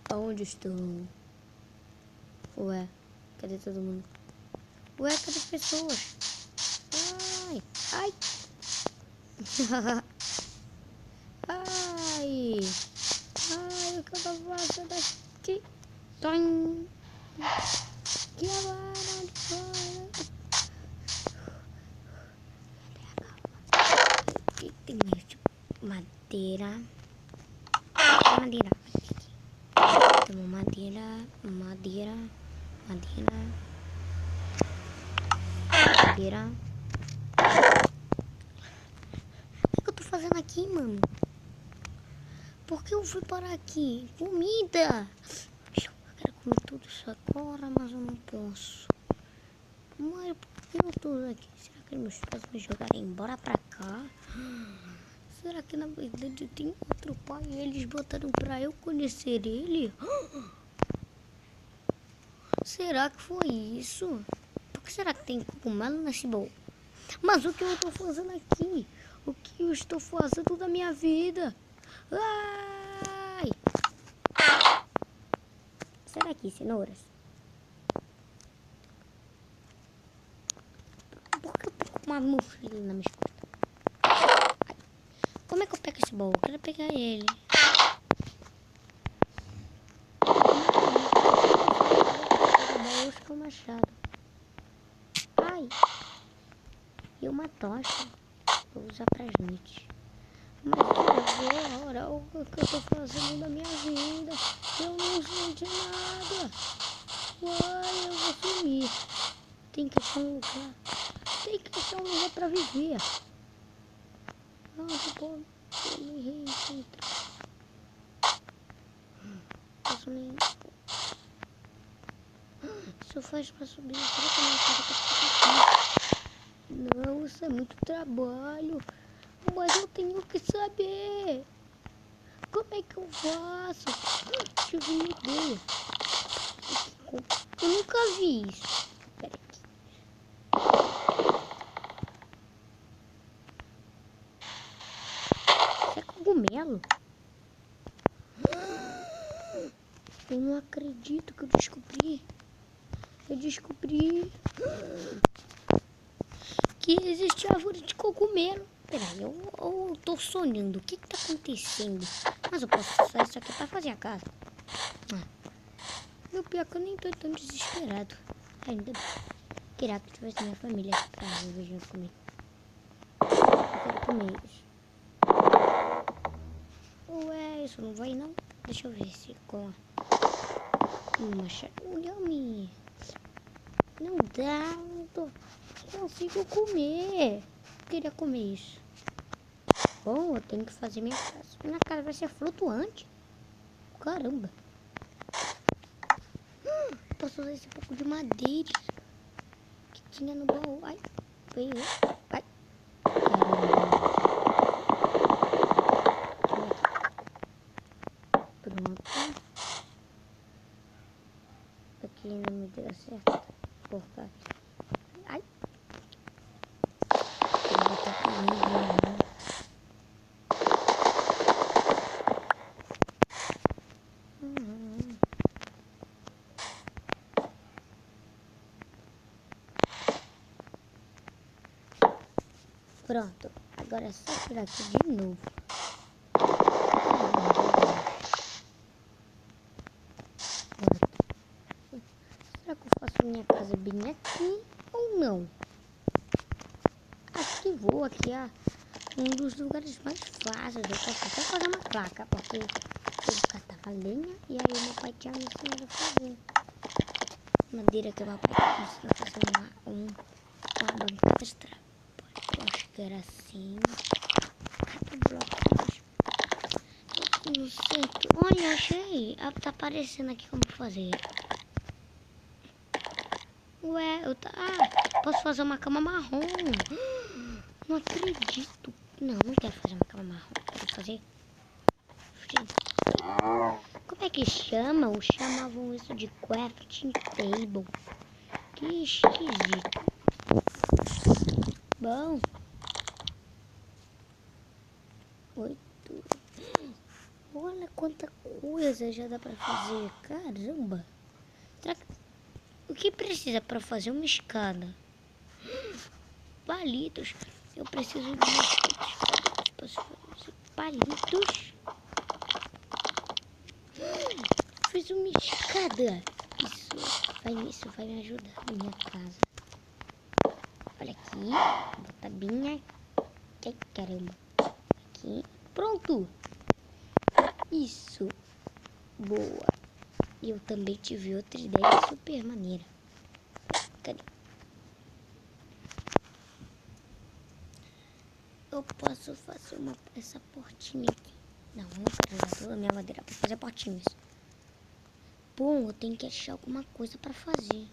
Aonde estou? Ué, cadê todo mundo? Ué, cadê as pessoas? Ai, ai. Ai, ai, o que eu tô fazendo aqui? Toim. Que agora, onde foi? Que tem mesmo? Madeira. Madeira. Temos madeira, madeira, madeira, madeira. O que eu tô fazendo aqui, mano? Por que eu fui parar aqui? Comida! Eu quero comer tudo isso agora, mas eu não posso. Mas por que eu tô aqui? Será que meus pais me jogarem embora pra cá? Será que na verdade tem outro pai e eles botaram pra eu conhecer ele? Será que foi isso? Por que será que tem cogumelo nesse baú? Mas o que eu estou fazendo aqui? O que eu estou fazendo da minha vida? Ai! Será que cenouras? Por que eu tô com uma mochila na minha costas? Como é que eu pego esse baú? Eu quero pegar ele. Baú com o machado. Ai! E uma tocha. Vou usar para as noites. Mas agora, o que eu tô fazendo da minha vida? Eu não sei de nada. Uai, eu vou sumir. Tem que achar um lugar. Tem que achar um lugar pra viver. Não, eu me reencontrar. Posso me... Se eu faço pra subir, será que eu não quero aqui? Não, isso é muito trabalho. Mas eu tenho que saber. Como é que eu faço? Tive uma ideia. Eu nunca vi isso. Pera aqui. Isso é cogumelo? Eu não acredito que eu descobri. Eu descobri que existe árvore de cogumelo. Peraí, eu tô sonhando. O que tá acontecendo? Mas eu posso usar isso aqui pra fazer a casa. Meu pior é que eu nem tô tão desesperado. Ainda bem. Queria que tivesse minha família aqui pra viver junto comigo. Eu quero comer isso. Ué, isso não vai não? Deixa eu ver se com uma machado. Olha-me. Não dá, não consigo comer. Eu queria comer isso. Bom, eu tenho que fazer minha casa. Minha casa vai ser flutuante. Caramba. Posso usar esse pouco de madeira que tinha no baú. Ai, veio. Ai. Pronto. Aqui não me deu certo. Porca. Ai. Vou botar comida, né? Pronto, agora é só tirar aqui de novo. Será que eu faço minha casa bem aqui ou não? Acho que vou aqui a um dos lugares mais fáceis. Eu posso até fazer uma placa, porque eu catava lenha e aí meu pai tinha me ensinado a fazer. Madeira que meu pai me ensinou a fazer uma banca extra. Eu acho que era assim. Cada bloco. No centro. Olha, achei. Tá aparecendo aqui como fazer. Ué, posso fazer uma cama marrom. Não acredito. Não, não quero fazer uma cama marrom. Quero fazer... Como é que chamam? Chamavam isso de crafting table. Que esquisito. Bom. 8. Olha Olha quanta coisa já dá pra fazer. Caramba. Será que... O que precisa pra fazer uma escada? Palitos. Eu preciso de umas palitos. Posso fazer palitos? Fiz uma escada. Isso vai me ajudar na minha casa. Olha aqui. Botar bem aqui. Ai, caramba. Aqui. Pronto. Isso. Boa. E eu também tive outra ideia super maneira. Cadê? Eu posso fazer essa portinha aqui. Não quero usar toda a minha madeira para fazer portinhas. Bom, eu tenho que achar alguma coisa para fazer.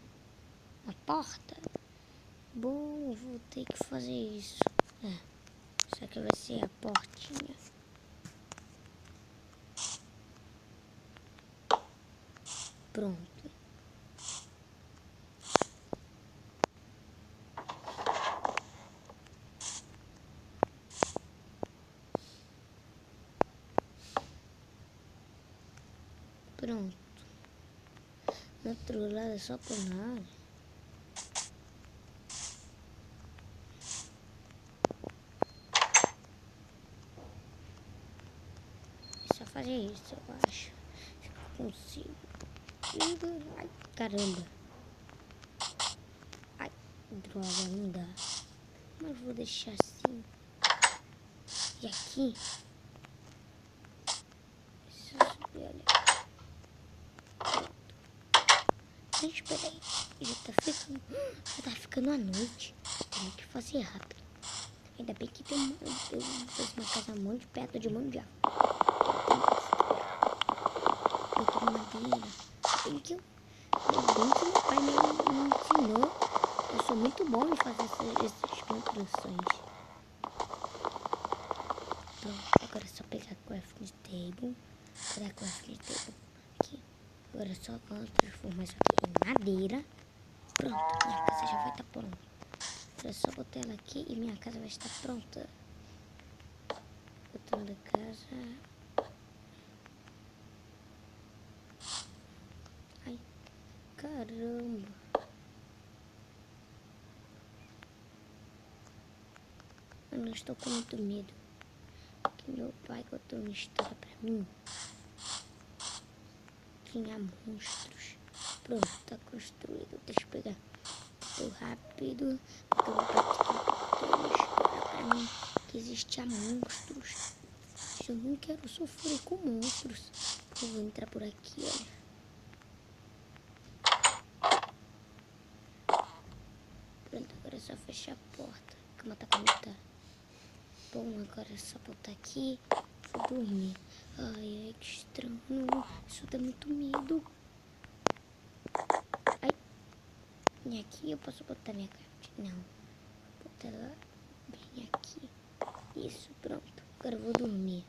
Uma porta? Bom, vou ter que fazer isso. Isso aqui vai ser a portinha. Pronto. Pronto. No outro lado é só por nada. É só fazer isso, eu acho. Se eu consigo. Ai, caramba. Ai, droga, não dá. Mas vou deixar assim. E aqui. Preciso subir, olha. Mas espera aí. Já tá ficando à noite. Tenho que fazer rápido. Ainda bem que eu fiz uma casa muito perto de mundial. Eu tenho madeira. Bem que meu pai me ensinou. Eu sou muito bom em fazer essas construções. Pronto, agora é só pegar a crafting table. Cadê a crafting table? Aqui. Agora é só transformar isso aqui em madeira. Pronto, minha casa já vai estar pronta. Agora é só botar ela aqui e minha casa vai estar pronta. Botando a casa. Ai, caramba. Eu não estou com muito medo. Que meu pai contou uma história pra mim. Tinha monstros. Pronto, tá construído. Deixa eu pegar tudo rápido. Porque eu vou contou uma história pra mim que existia monstros. Eu não quero sofrer com monstros. Eu vou entrar por aqui, olha. Pronto, agora é só fechar a porta. A cama tá como tá. Bom, agora é só botar aqui. Vou dormir. Ai, que estranho. Isso dá muito medo. Ai. E aqui eu posso botar minha caixa? Não. Vou botar ela bem aqui. Isso, pronto. Agora eu vou dormir.